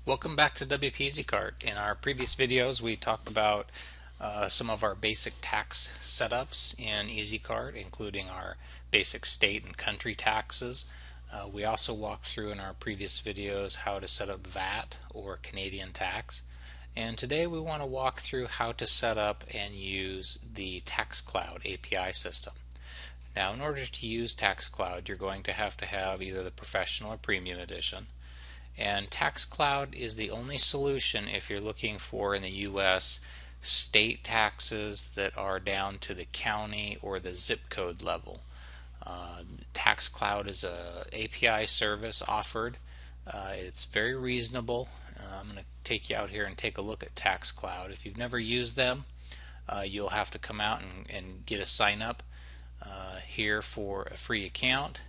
Welcome back to WP EasyCart. In our previous videos we talked about some of our basic tax setups in EasyCart, including our basic state and country taxes. We also walked through in our previous videos how to set up VAT or Canadian tax. And today we want to walk through how to set up and use the TaxCloud API system. Now, in order to use TaxCloud, you're going to have either the Professional or Premium edition. And TaxCloud is the only solution if you're looking for, in the US, state taxes that are down to the county or the zip code level. TaxCloud is a API service offered. It's very reasonable. I'm going to take you out here and take a look at TaxCloud. If you've never used them, you'll have to come out and get a sign up here for a free account.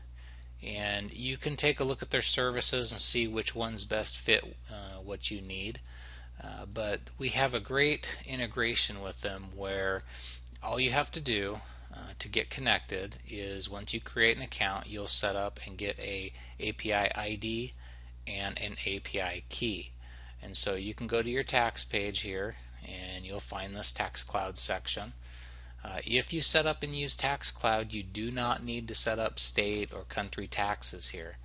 And you can take a look at their services and see which ones best fit what you need. But we have a great integration with them where all you have to do to get connected is, once you create an account, you'll set up and get a API ID and an API key. And so you can go to your tax page here and you'll find this TaxCloud section. If you set up and use TaxCloud, you do not need to set up state or country taxes here.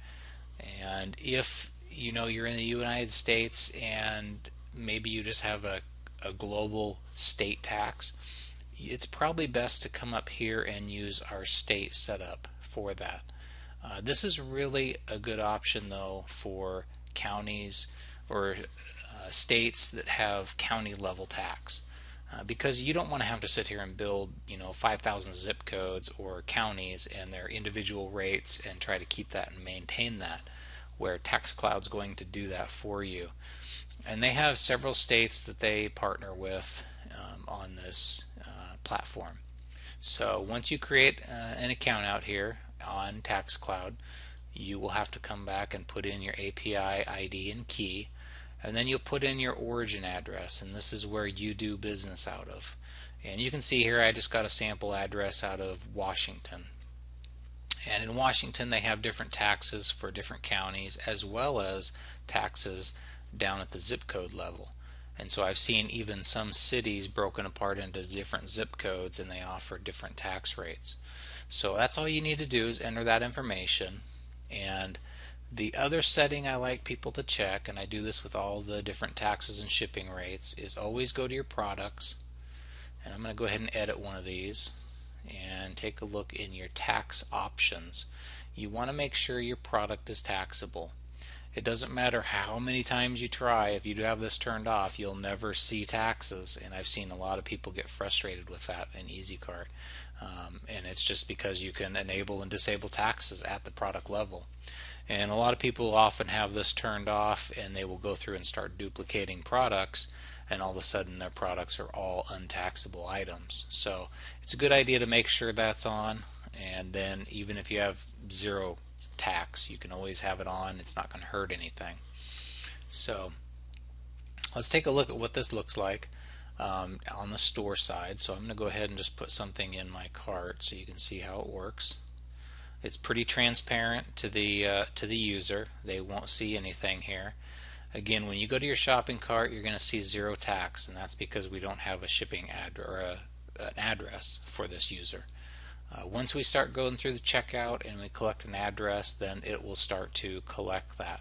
And if you're in the United States and maybe you just have a global state tax, it's probably best to come up here and use our state setup for that. This is really a good option though for counties or states that have county level tax. Because you don't want to have to sit here and build 5,000 zip codes or counties and their individual rates and try to keep that and maintain that, where TaxCloud's going to do that for you. And they have several states that they partner with on this platform. So once you create an account out here on TaxCloud, you will have to come back and put in your API ID and key. And then you'll put in your origin address, and this is where you do business out of. And you can see here I just got a sample address out of Washington. And in Washington they have different taxes for different counties, as well as taxes down at the zip code level. And so I've seen even some cities broken apart into different zip codes, and they offer different tax rates. So that's all you need to do is enter that information. And the other setting I like people to check, and I do this with all the different taxes and shipping rates, is always go to your products. And I'm going to go ahead and edit one of these and take a look in your tax options. You want to make sure your product is taxable. It doesn't matter how many times you try, if you do have this turned off, you'll never see taxes, and I've seen a lot of people get frustrated with that in EasyCart. And it's just because you can enable and disable taxes at the product level. And a lot of people often have this turned off, and they will go through and start duplicating products, and all of a sudden their products are all untaxable items. So it's a good idea to make sure that's on, and then even if you have zero tax, you can always have it on. It's not going to hurt anything. So let's take a look at what this looks like on the store side. So I'm going to go ahead and just put something in my cart so you can see how it works. It's pretty transparent to the user. They won't see anything here. Again, when you go to your shopping cart, you're going to see zero tax, and that's because we don't have a shipping an address for this user. Once we start going through the checkout and we collect an address, then it will start to collect that.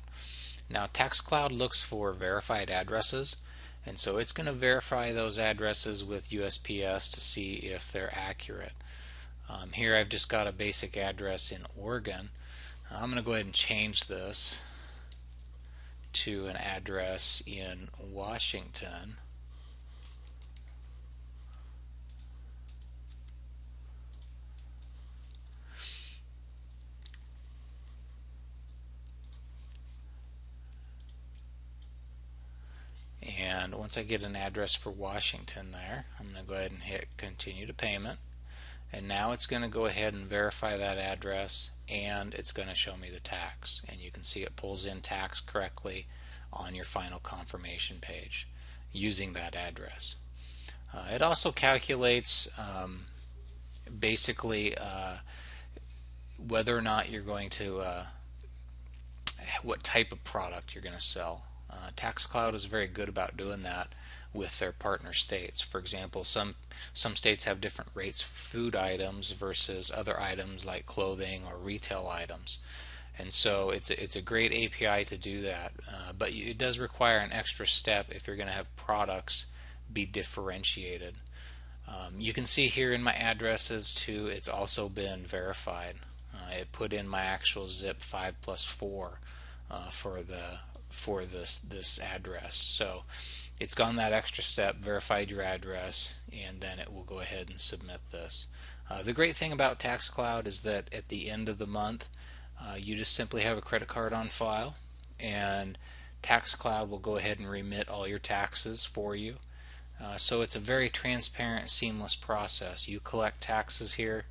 Now, TaxCloud looks for verified addresses, and so it's going to verify those addresses with USPS to see if they're accurate. Here I've just got a basic address in Oregon. I'm going to go ahead and change this to an address in Washington. And once I get an address for Washington there, I'm going to go ahead and hit continue to payment. And now it's going to go ahead and verify that address, and it's going to show me the tax. And you can see it pulls in tax correctly on your final confirmation page using that address. It also calculates basically whether or not you're going to what type of product you're going to sell. TaxCloud is very good about doing that with their partner states. For example, some states have different rates for food items versus other items like clothing or retail items. And so it's a great API to do that, but it does require an extra step if you're going to have products be differentiated. You can see here in my addresses too, it's also been verified. It put in my actual zip 5+4 for this address. So it's gone that extra step, verified your address, and then it will go ahead and submit this. The great thing about TaxCloud is that at the end of the month, you just simply have a credit card on file, and TaxCloud will go ahead and remit all your taxes for you. So it's a very transparent, seamless process. You collect taxes here,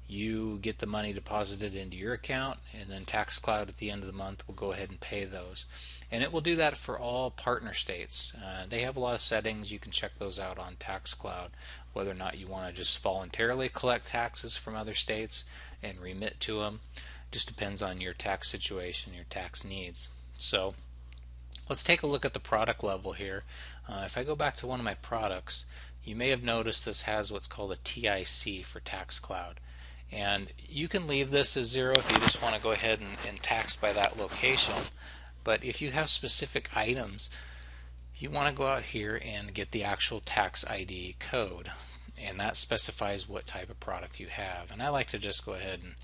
you get the money deposited into your account, and then TaxCloud at the end of the month will go ahead and pay those. And it will do that for all partner states. They have a lot of settings. You can check those out on TaxCloud, whether or not you want to just voluntarily collect taxes from other states and remit to them. Just depends on your tax situation, your tax needs. So let's take a look at the product level here. If I go back to one of my products, you may have noticed this has what's called a TIC for TaxCloud. And you can leave this as 0 if you just want to go ahead and tax by that location. But if you have specific items, you want to go out here and get the actual tax ID code. And that specifies what type of product you have. And I like to just go ahead and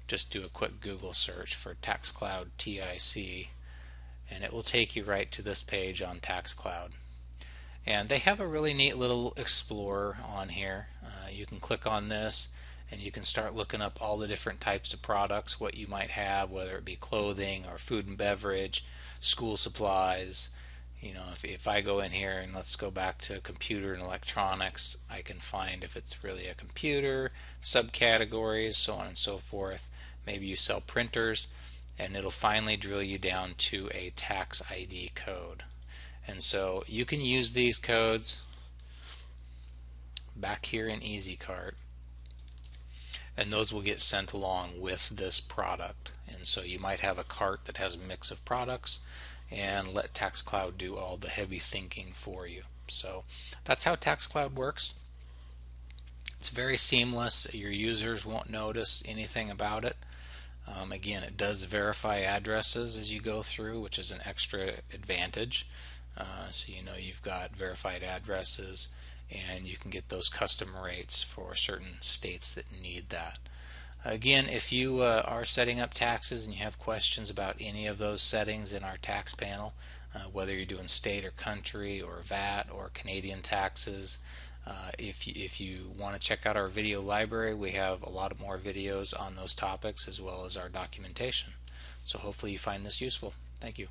just do a quick Google search for TaxCloud TIC, and it will take you right to this page on TaxCloud. And they have a really neat little explorer on here. You can click on this and you can start looking up all the different types of products, what you might have, whether it be clothing or food and beverage, school supplies. You know, if I go in here and let's go back to computer and electronics, I can find if it's really a computer, subcategories, so on and so forth. Maybe you sell printers, and it'll finally drill you down to a tax ID code. And so you can use these codes back here in EasyCart, and those will get sent along with this product. And so you might have a cart that has a mix of products, and let TaxCloud do all the heavy thinking for you. So that's how TaxCloud works. It's very seamless. Your users won't notice anything about it. Again, it does verify addresses as you go through, which is an extra advantage. So you know you've got verified addresses, and you can get those custom rates for certain states that need that. Again, if you are setting up taxes and you have questions about any of those settings in our tax panel, whether you're doing state or country or VAT or Canadian taxes, if you want to check out our video library, we have a lot more videos on those topics as well as our documentation. So hopefully you find this useful. Thank you.